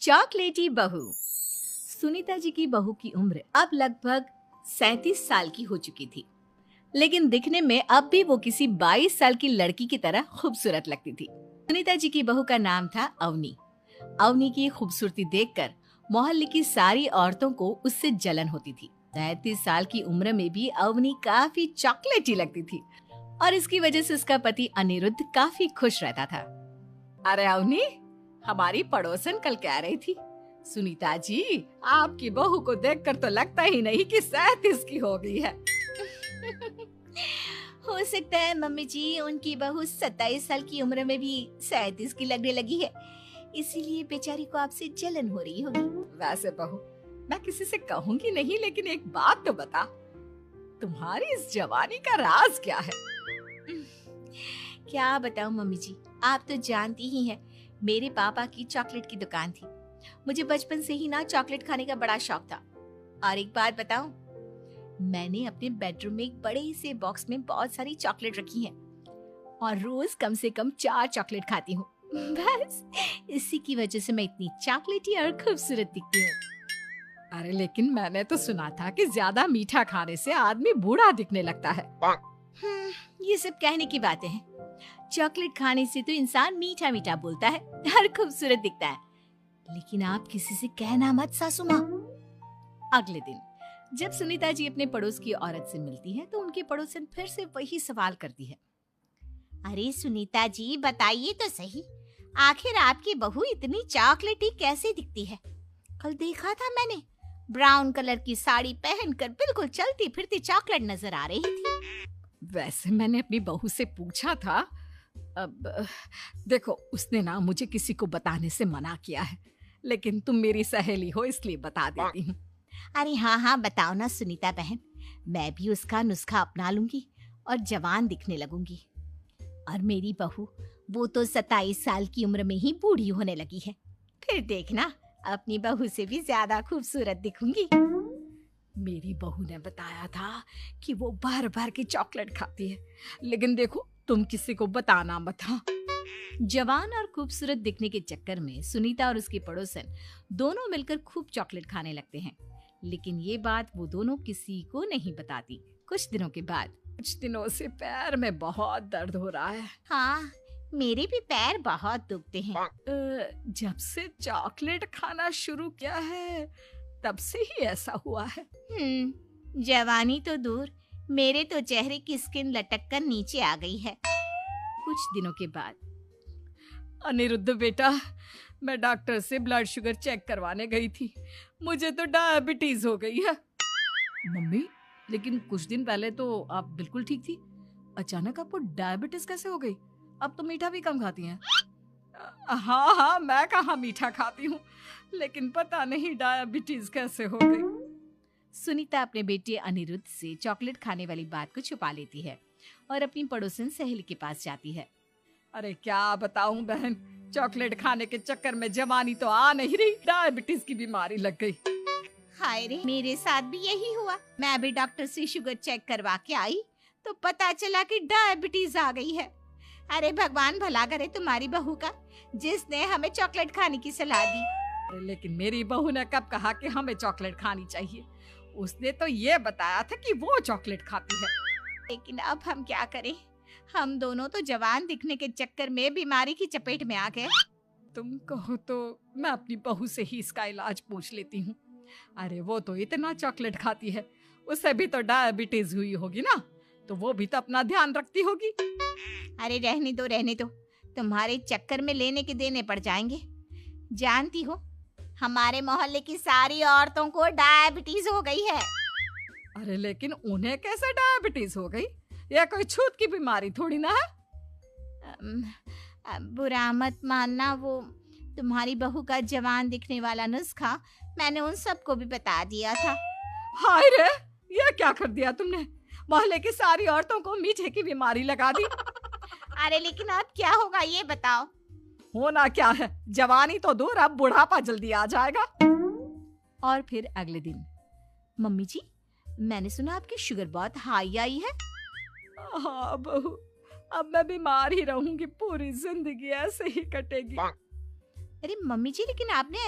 चॉकलेटी बहू। सुनीता जी की बहू की उम्र अब लगभग 37 साल की हो चुकी थी, लेकिन दिखने में अब भी वो किसी 22 साल की लड़की की तरह खूबसूरत लगती थी। सुनीता जी की बहू का नाम था अवनी। अवनी की खूबसूरती देखकर मोहल्ले की सारी औरतों को उससे जलन होती थी। 33 साल की उम्र में भी अवनी काफी चॉकलेटी लगती थी और इसकी वजह से उसका पति अनिरुद्ध काफी खुश रहता था। अरे अवनी, हमारी पड़ोसन कल कह रही थी, सुनीता जी आपकी बहू को देखकर तो लगता ही नहीं कि 37 की हो गई है। हो सकता है मम्मी जी उनकी बहू 27 साल की उम्र में भी 37 की लगने लगी है, इसीलिए बेचारी को आपसे जलन हो रही होगी। वैसे बहू, मैं किसी से कहूंगी नहीं, लेकिन एक बात तो बता, तुम्हारी इस जवानी का राज क्या है? क्या बताऊं मम्मी जी, आप तो जानती ही हैं, मेरे पापा की चॉकलेट की दुकान थी। मुझे बचपन से ही ना चॉकलेट खाने का बड़ा शौक था। और एक बात बताऊं, मैंने अपने बेडरूम में एक बड़े से बॉक्स में बहुत सारी चॉकलेट रखी हैं और रोज कम से कम 4 चॉकलेट खाती हूँ। बस इसी की वजह से मैं इतनी चॉकलेटी और खूबसूरत दिखती हूँ। अरे लेकिन मैंने तो सुना था कि ज्यादा मीठा खाने से आदमी बूढ़ा दिखने लगता है। ये सब कहने की बातें हैं। चॉकलेट खाने से तो इंसान मीठा मीठा बोलता है और खूबसूरत दिखता है। लेकिन आप किसी से कहना मत सासू माँ। अगले दिन जब सुनीता जी अपने पड़ोस की औरत से मिलती है तो उनकी पड़ोसन फिर से वही सवाल करती है। अरे सुनीता जी बताइए तो सही, आखिर आपकी बहू इतनी चॉकलेटी कैसे दिखती है? कल देखा था मैंने, ब्राउन कलर की साड़ी पहनकर बिल्कुल चलती फिरती चॉकलेट नजर आ रही थी। वैसे मैंने अपनी बहू से पूछा था। अब देखो, उसने ना मुझे किसी को बताने से मना किया है, लेकिन तुम मेरी सहेली हो इसलिए बता देती हूँ। अरे हाँ हाँ बताओ ना सुनीता बहन, मैं भी उसका नुस्खा अपना लूंगी और जवान दिखने लगूंगी। और मेरी बहू वो तो 27 साल की उम्र में ही बूढ़ी होने लगी है, फिर देखना अपनी बहू से भी ज्यादा खूबसूरत दिखूंगी। मेरी बहू ने बताया था कि वो भर भर के चॉकलेट खाती है, लेकिन देखो तुम किसी को बताना मत। हाँ। जवान और खूबसूरत दिखने के चक्कर में सुनीता और उसकी पड़ोसन दोनों मिलकर खूब चॉकलेट खाने लगते हैं, लेकिन ये बात वो दोनों किसी को नहीं बताती। कुछ दिनों से पैर में बहुत दर्द हो रहा है। हाँ, मेरे भी पैर बहुत दुखते हैं। जब से चॉकलेट खाना शुरू किया है तब से ही ऐसा हुआ है। जवानी तो दूर, मेरे तो चेहरे की स्किन लटक कर नीचे आ गई है। कुछ दिनों के बाद, अनिरुद्ध बेटा, मैं डॉक्टर से ब्लड शुगर चेक करवाने गई थी, मुझे तो डायबिटीज हो गई है। मम्मी, लेकिन कुछ दिन पहले तो आप बिल्कुल ठीक थी, अचानक आपको डायबिटीज कैसे हो गई? अब तो मीठा भी कम खाती हैं। हाँ, मैं कहाँ मीठा खाती हूँ, लेकिन पता नहीं डायबिटीज कैसे हो गई। सुनीता अपने बेटे अनिरुद्ध से चॉकलेट खाने वाली बात को छुपा लेती है और अपनी पड़ोसन सहेली के पास जाती है। अरे क्या बताऊं बहन, चॉकलेट खाने के चक्कर में जवानी तो आ नहीं रही, डायबिटीज की बीमारी लग गई। हाय रे, मेरे साथ भी यही हुआ। मैं भी डॉक्टर से शुगर चेक करवा के आई तो पता चला कि डायबिटीज आ गई है। अरे भगवान भला करे तुम्हारी बहू का, जिसने हमें चॉकलेट खाने की सलाह दी। लेकिन मेरी बहू ने कब कहा कि हमें चॉकलेट खानी चाहिए? उसने तो ये बताया था कि वो चॉकलेट खाती है। लेकिन अब हम क्या करें, हम दोनों तो जवान दिखने के चक्कर में बीमारी की चपेट में आ गए। तुम कहो तो मैं अपनी बहू से ही इसका इलाज पूछ लेती हूँ। अरे वो तो इतना चॉकलेट खाती है, उसे भी तो डायबिटीज हुई होगी ना, तो वो भी तो अपना ध्यान रखती होगी। अरे रहने दो, तुम्हारे चक्कर में लेने के देने पड़ जाएंगे। जानती हो, हमारे मोहल्ले की सारी औरतों को डायबिटीज हो गई है। अरे लेकिन उन्हें कैसे डायबिटीज हो गई? यह कोई छूत की बीमारी थोड़ी ना है। बुरा मत मानना, वो तुम्हारी बहू का जवान दिखने वाला नुस्खा मैंने उन सबको भी बता दिया था। हाय रे, ये क्या कर दिया तुमने? मोहल्ले की सारी औरतों को मीठे की बीमारी लगा दी। अरे लेकिन अब क्या होगा ये बताओ। होना क्या है, जवानी तो दूर, अब बुढ़ापा जल्दी आ जाएगा। और फिर अगले दिन, मम्मी जी, मैंने सुना आपकी शुगर बहुत हाई आई है। हाँ बहू, अब मैं बीमार ही रहूंगी, पूरी जिंदगी ऐसे ही कटेगी। अरे मम्मी जी, लेकिन आपने